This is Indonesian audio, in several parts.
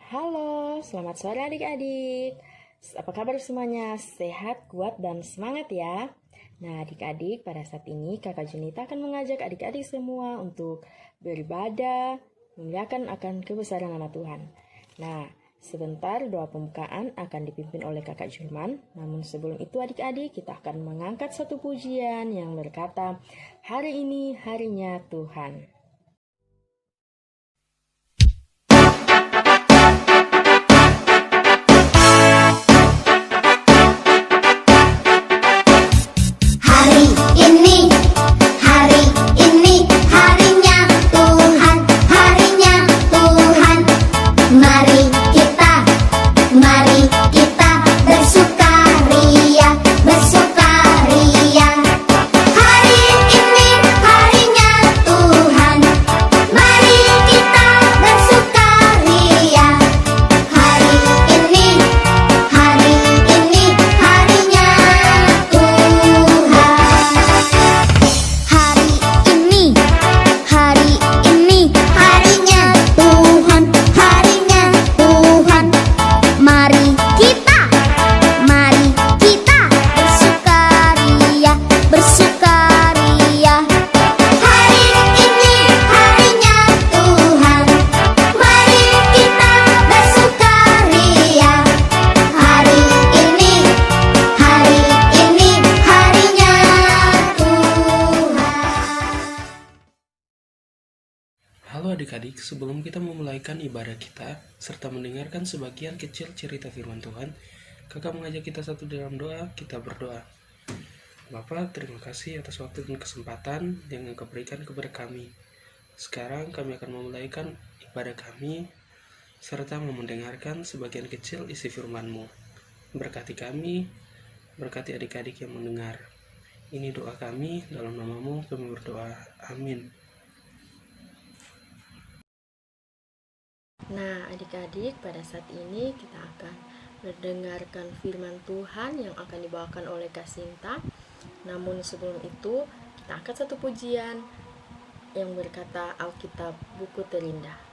Halo, selamat sore adik-adik. Apa kabar semuanya? Sehat, kuat, dan semangat ya. Nah adik-adik, pada saat ini kakak Junita akan mengajak adik-adik semua untuk beribadah, memuliakan akan kebesaran nama Tuhan. Nah, sebentar doa pembukaan akan dipimpin oleh kakak Julman. Namun sebelum itu adik-adik, kita akan mengangkat satu pujian yang berkata, hari ini harinya Tuhan. Halo adik-adik, sebelum kita memulaikan ibadah kita, serta mendengarkan sebagian kecil cerita firman Tuhan, kakak mengajak kita satu dalam doa, kita berdoa. Bapa, terima kasih atas waktu dan kesempatan yang Engkau berikan kepada kami. Sekarang kami akan memulaikan ibadah kami, serta mendengarkan sebagian kecil isi firman-Mu. Berkati kami, berkati adik-adik yang mendengar. Ini doa kami, dalam nama-Mu kami berdoa. Amin. Nah, adik-adik, pada saat ini kita akan mendengarkan firman Tuhan yang akan dibawakan oleh Kak Sinta. Namun sebelum itu, kita angkat satu pujian yang berkata Alkitab Buku Terindah.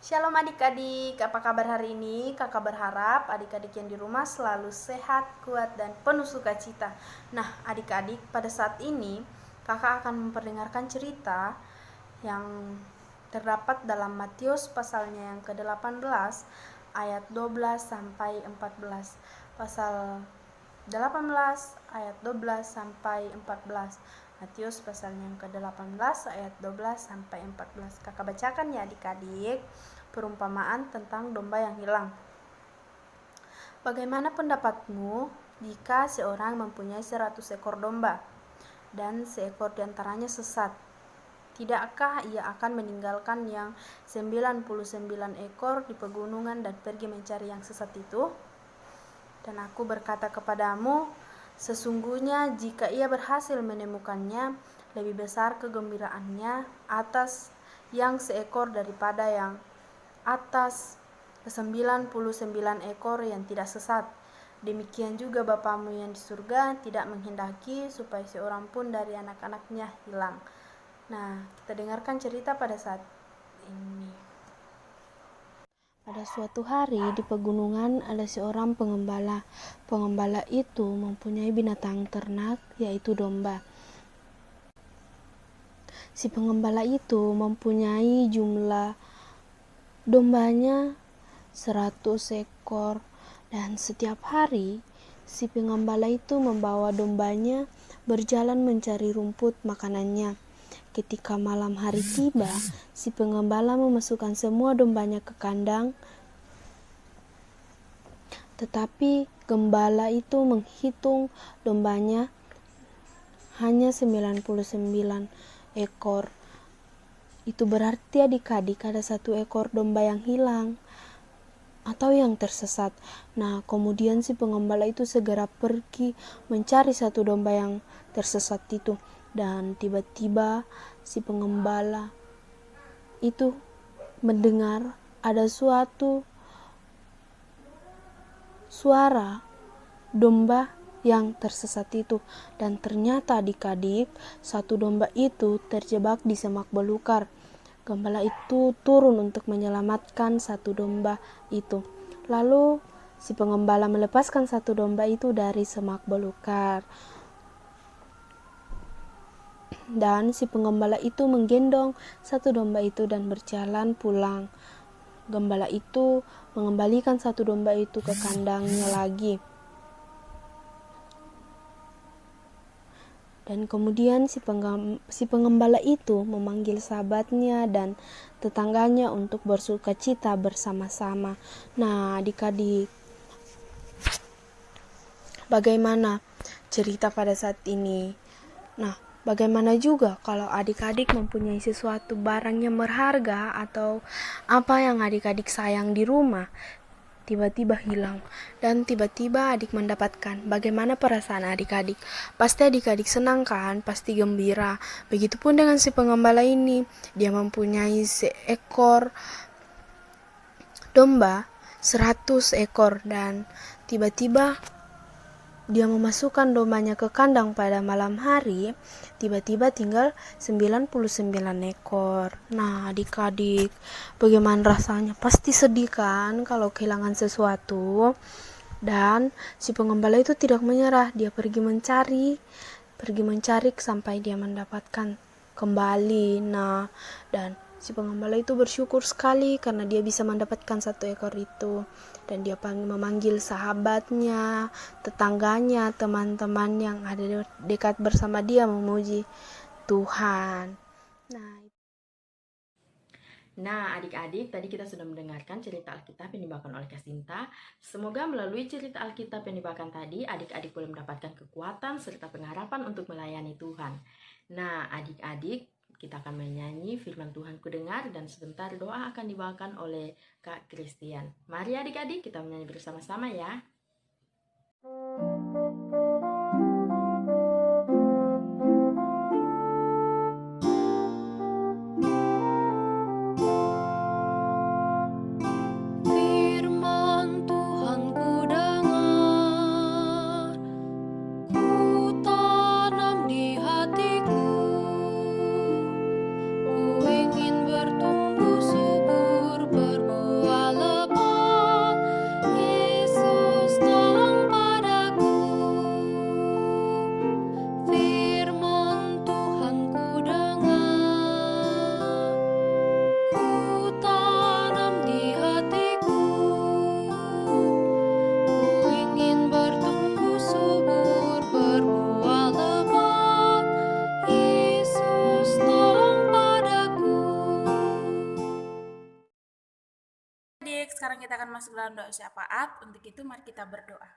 Shalom adik-adik, apa kabar hari ini? Kakak berharap adik-adik yang di rumah selalu sehat, kuat, dan penuh sukacita. Nah, adik-adik, pada saat ini kakak akan memperdengarkan cerita yang terdapat dalam Matius pasalnya yang ke-18 ayat 12 sampai 14. Pasal 18 ayat 12 sampai 14. Matius pasalnya yang ke-18 ayat 12 sampai 14. Kakak bacakan ya adik-adik. Perumpamaan tentang domba yang hilang. Bagaimana pendapatmu jika seorang mempunyai 100 ekor domba dan seekor diantaranya sesat? Tidakkah ia akan meninggalkan yang 99 ekor di pegunungan dan pergi mencari yang sesat itu? Dan aku berkata kepadamu, sesungguhnya jika ia berhasil menemukannya, lebih besar kegembiraannya atas yang seekor daripada yang atas 99 ekor yang tidak sesat. Demikian juga Bapamu yang di surga tidak menghendaki supaya seorang pun dari anak-anaknya hilang. Nah, kita dengarkan cerita pada saat ini. Pada suatu hari di pegunungan ada seorang pengembala. Pengembala itu mempunyai binatang ternak yaitu domba. Si pengembala itu mempunyai jumlah dombanya 100 ekor, dan setiap hari si pengembala itu membawa dombanya berjalan mencari rumput makanannya. Ketika malam hari tiba, si pengembala memasukkan semua dombanya ke kandang, tetapi gembala itu menghitung dombanya hanya 99 ekor. Itu berarti adik-adik ada 1 ekor domba yang hilang atau yang tersesat. Nah, kemudian si pengembala itu segera pergi mencari 1 domba yang tersesat itu. Dan tiba-tiba si pengembala itu mendengar ada suatu suara domba yang tersesat itu. Dan ternyata adik-adik, 1 domba itu terjebak di semak belukar. Gembala itu turun untuk menyelamatkan 1 domba itu. Lalu si pengembala melepaskan 1 domba itu dari semak belukar. Dan si pengembala itu menggendong 1 domba itu dan berjalan pulang. Gembala itu mengembalikan 1 domba itu ke kandangnya lagi. Dan kemudian si pengembala itu memanggil sahabatnya dan tetangganya untuk bersuka cita bersama-sama. Nah, adik-adik, bagaimana cerita pada saat ini? Nah, bagaimana juga kalau adik-adik mempunyai sesuatu barang yang berharga atau apa yang adik-adik sayang di rumah tiba-tiba hilang, dan tiba-tiba adik mendapatkan. Bagaimana perasaan adik-adik? Pasti adik-adik senang kan? Pasti gembira. Begitupun dengan si pengembala ini. Dia mempunyai seekor domba, 100 ekor, dan tiba-tiba dia memasukkan dombanya ke kandang pada malam hari, tiba-tiba tinggal 99 ekor. Nah, adik-adik, bagaimana rasanya? Pasti sedih kan kalau kehilangan sesuatu. Dan si pengembala itu tidak menyerah, dia pergi mencari sampai dia mendapatkan kembali. Nah, dan si pengembala itu bersyukur sekali karena dia bisa mendapatkan 1 ekor itu. Dan dia memanggil sahabatnya, tetangganya, teman-teman yang ada dekat bersama dia memuji Tuhan. Nah, adik-adik, tadi kita sudah mendengarkan cerita Alkitab yang dibawakan oleh Kasinta. Semoga melalui cerita Alkitab yang dibawakan tadi, adik-adik boleh mendapatkan kekuatan serta pengharapan untuk melayani Tuhan. Nah, adik-adik, kita akan menyanyi firman Tuhan ku dengar, dan sebentar doa akan dibawakan oleh Kak Christian. Mari adik-adik, kita menyanyi bersama-sama ya. Sekarang kita akan masuk dalam doa syafaat. Untuk itu mari kita berdoa.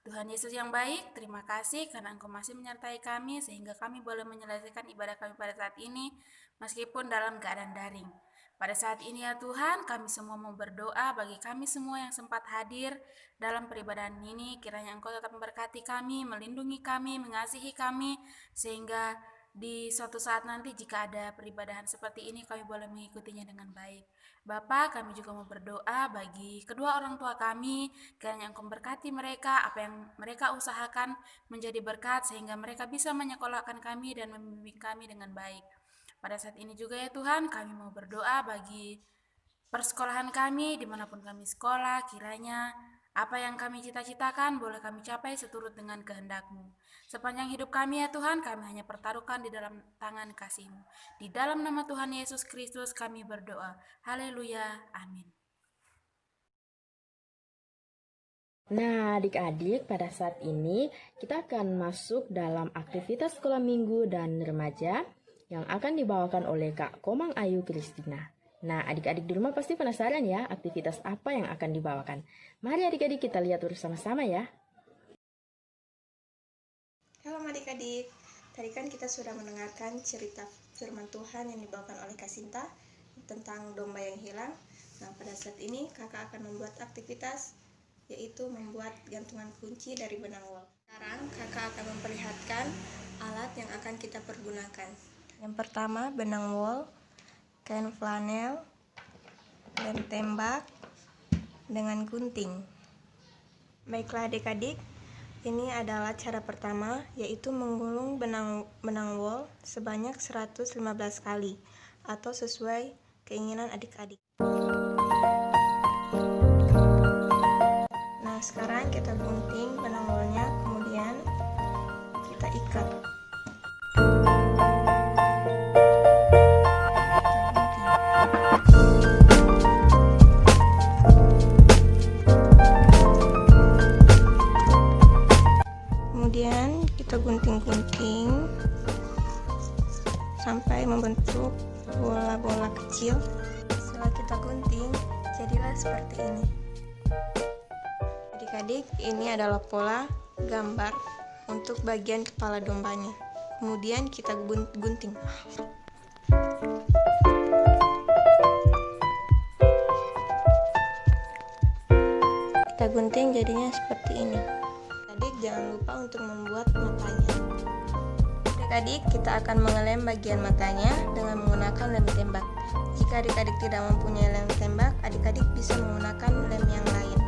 Tuhan Yesus yang baik, terima kasih karena Engkau masih menyertai kami sehingga kami boleh menyelesaikan ibadah kami pada saat ini meskipun dalam keadaan daring. Pada saat ini ya Tuhan, kami semua mau berdoa bagi kami semua yang sempat hadir dalam peribadahan ini. Kiranya Engkau tetap memberkati kami, melindungi kami, mengasihi kami, sehingga di suatu saat nanti jika ada peribadahan seperti ini kami boleh mengikutinya dengan baik. Bapa, kami juga mau berdoa bagi kedua orang tua kami, kiranya Engkau berkati mereka, apa yang mereka usahakan menjadi berkat sehingga mereka bisa menyekolahkan kami dan membimbing kami dengan baik. Pada saat ini juga ya Tuhan, kami mau berdoa bagi persekolahan kami, dimanapun kami sekolah, kiranya apa yang kami cita-citakan boleh kami capai seturut dengan kehendak-Mu. Sepanjang hidup kami ya Tuhan, kami hanya pertaruhkan di dalam tangan kasih-Mu. Di dalam nama Tuhan Yesus Kristus kami berdoa. Haleluya. Amin. Nah, adik-adik, pada saat ini kita akan masuk dalam aktivitas sekolah minggu dan remaja yang akan dibawakan oleh Kak Komang Ayu Kristina. Nah, adik-adik di rumah pasti penasaran ya aktivitas apa yang akan dibawakan. Mari adik-adik kita lihat bersama-sama ya. Halo adik-adik, tadi kan kita sudah mendengarkan cerita firman Tuhan yang dibawakan oleh Kak Sinta tentang domba yang hilang. Nah, pada saat ini kakak akan membuat aktivitas yaitu membuat gantungan kunci dari benang wol. Sekarang kakak akan memperlihatkan alat yang akan kita pergunakan. Yang pertama benang wol, kain flanel, lem tembak, dengan gunting. Baiklah adik-adik, ini adalah cara pertama, yaitu menggulung benang wol sebanyak 115 kali atau sesuai keinginan adik-adik. Nah, sekarang kita gunting benang wolnya, kemudian kita ikat. Kemudian kita gunting-gunting sampai membentuk bola-bola kecil. Setelah kita gunting, jadilah seperti ini. Adik-adik, ini adalah pola gambar untuk bagian kepala dombanya. Kemudian kita gunting. Kita gunting jadinya seperti ini. Adik jangan lupa untuk membuat matanya. Adik-adik, kita akan mengelem bagian matanya dengan menggunakan lem tembak. Jika adik-adik tidak mempunyai lem tembak, adik-adik bisa menggunakan lem yang lain.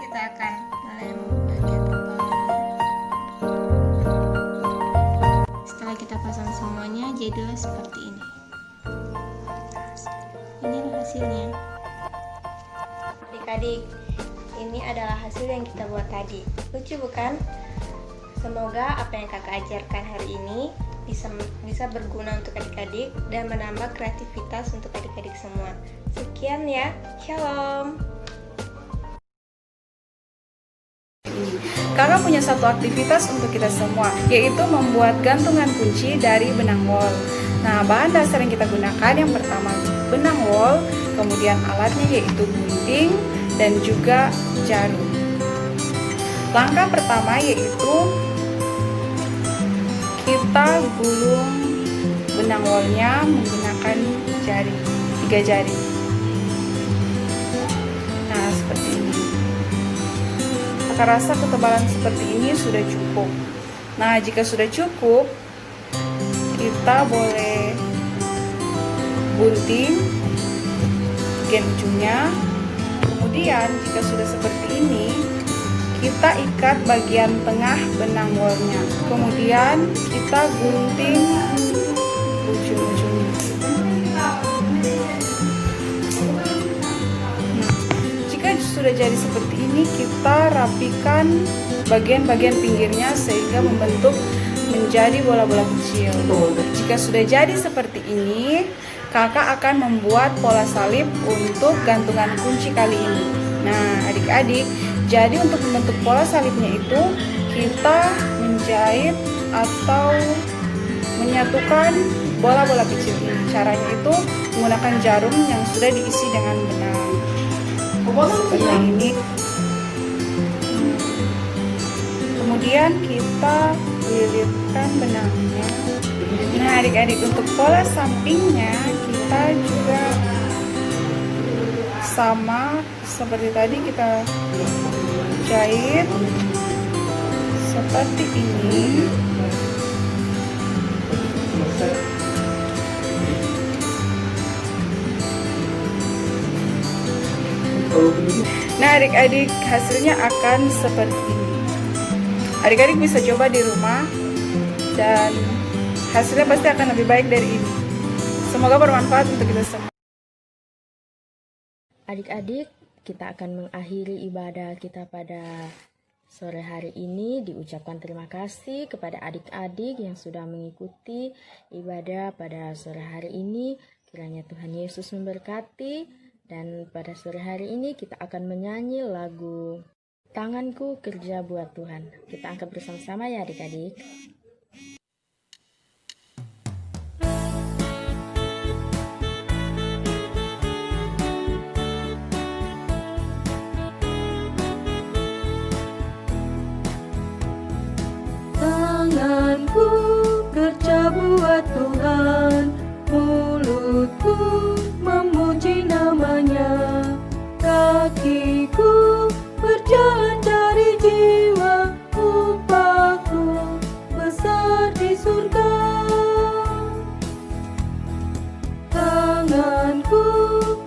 Kita akan lem bagian kepalanya. Setelah kita pasang semuanya, jadilah seperti ini. Inilah hasilnya. Adik-adik, ini adalah hasil yang kita buat tadi. Lucu bukan? Semoga apa yang kakak ajarkan hari ini bisa berguna untuk adik-adik dan menambah kreativitas untuk adik-adik semua. Sekian ya, shalom. Kakak punya satu aktivitas untuk kita semua, yaitu membuat gantungan kunci dari benang wol. Nah, bahan dasar yang kita gunakan yang pertama benang wol, kemudian alatnya yaitu gunting dan juga jarum. Langkah pertama yaitu kita gulung benang wolnya menggunakan jari, 3 jari. Nah, seperti ini. Kakak rasa ketebalan seperti ini sudah cukup. Nah, jika sudah cukup, kita boleh gunting bagian ujungnya. Kemudian jika sudah seperti ini, kita ikat bagian tengah benang wolnya. Kemudian kita gunting ujung-ujungnya. Jika sudah jadi seperti ini, kita rapikan bagian-bagian pinggirnya sehingga membentuk menjadi bola-bola kecil. Jika sudah jadi seperti ini, kakak akan membuat pola salib untuk gantungan kunci kali ini. Nah, adik-adik, jadi untuk membentuk pola salibnya itu, kita menjahit atau menyatukan bola-bola kecil ini. Caranya itu menggunakan jarum yang sudah diisi dengan benang. Seperti ini. Kemudian kita lilitkan benangnya. Nah, adik-adik, untuk pola sampingnya kita juga sama seperti tadi, kita jahit seperti ini. Nah adik-adik, hasilnya akan seperti ini. Adik-adik bisa coba di rumah dan hasilnya pasti akan lebih baik dari ini. Semoga bermanfaat untuk kita semua. Adik-adik, kita akan mengakhiri ibadah kita pada sore hari ini. Diucapkan terima kasih kepada adik-adik yang sudah mengikuti ibadah pada sore hari ini. Kiranya Tuhan Yesus memberkati. Dan pada sore hari ini kita akan menyanyi lagu Tanganku Kerja Buat Tuhan. Kita angkat bersama-sama ya adik-adik. Tanganku kerja buat Tuhan, mulutku memuji namanya, kakiku berjalan cari jiwa, upahku besar di surga. Tanganku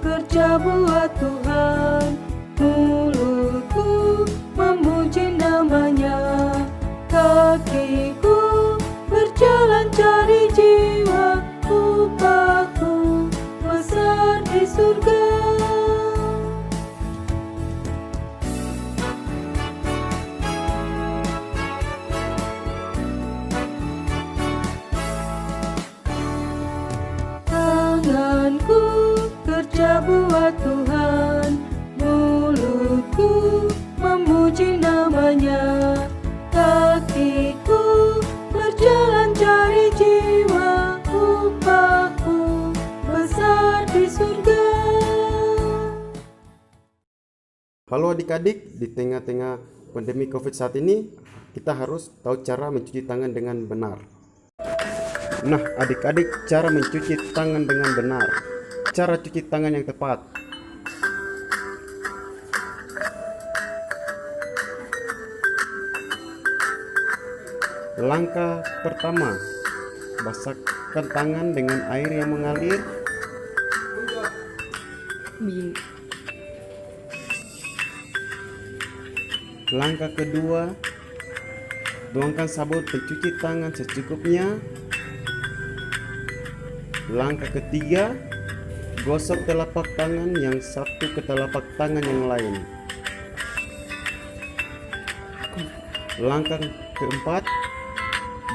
kerja buat Tuhan, mulutku memuji namanya, kakiku berjalan cari jiwa, upahku besar di surga. Tanganku kerja buat Tuhan, mulutku memuji namanya, kakiku berjalan cari jiwa, upahku besar di surga. Halo adik-adik, di tengah-tengah pandemi COVID saat ini, kita harus tahu cara mencuci tangan dengan benar. Nah, adik-adik, cara mencuci tangan dengan benar. Cara cuci tangan yang tepat. Langkah pertama, basahkan tangan dengan air yang mengalir. Langkah kedua, tuangkan sabun pencuci tangan secukupnya. Langkah ketiga, gosok telapak tangan yang satu ke telapak tangan yang lain. Langkah keempat,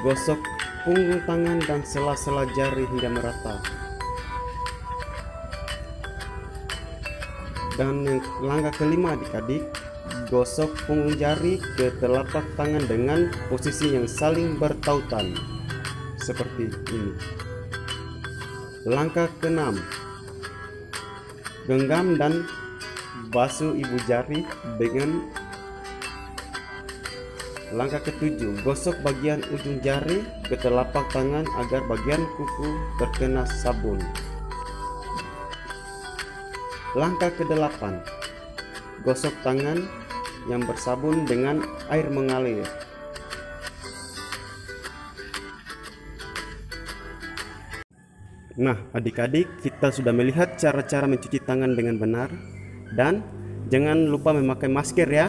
gosok punggung tangan dan sela-sela jari hingga merata. Dan yang langkah kelima adik-adik, gosok punggung jari ke telapak tangan dengan posisi yang saling bertautan seperti ini. Langkah keenam, genggam dan basuh ibu jari dengan. Langkah ketujuh, gosok bagian ujung jari ke telapak tangan agar bagian kuku terkena sabun. Langkah kedelapan, gosok tangan yang bersabun dengan air mengalir. Nah, adik-adik, kita sudah melihat cara-cara mencuci tangan dengan benar. Dan jangan lupa memakai masker ya.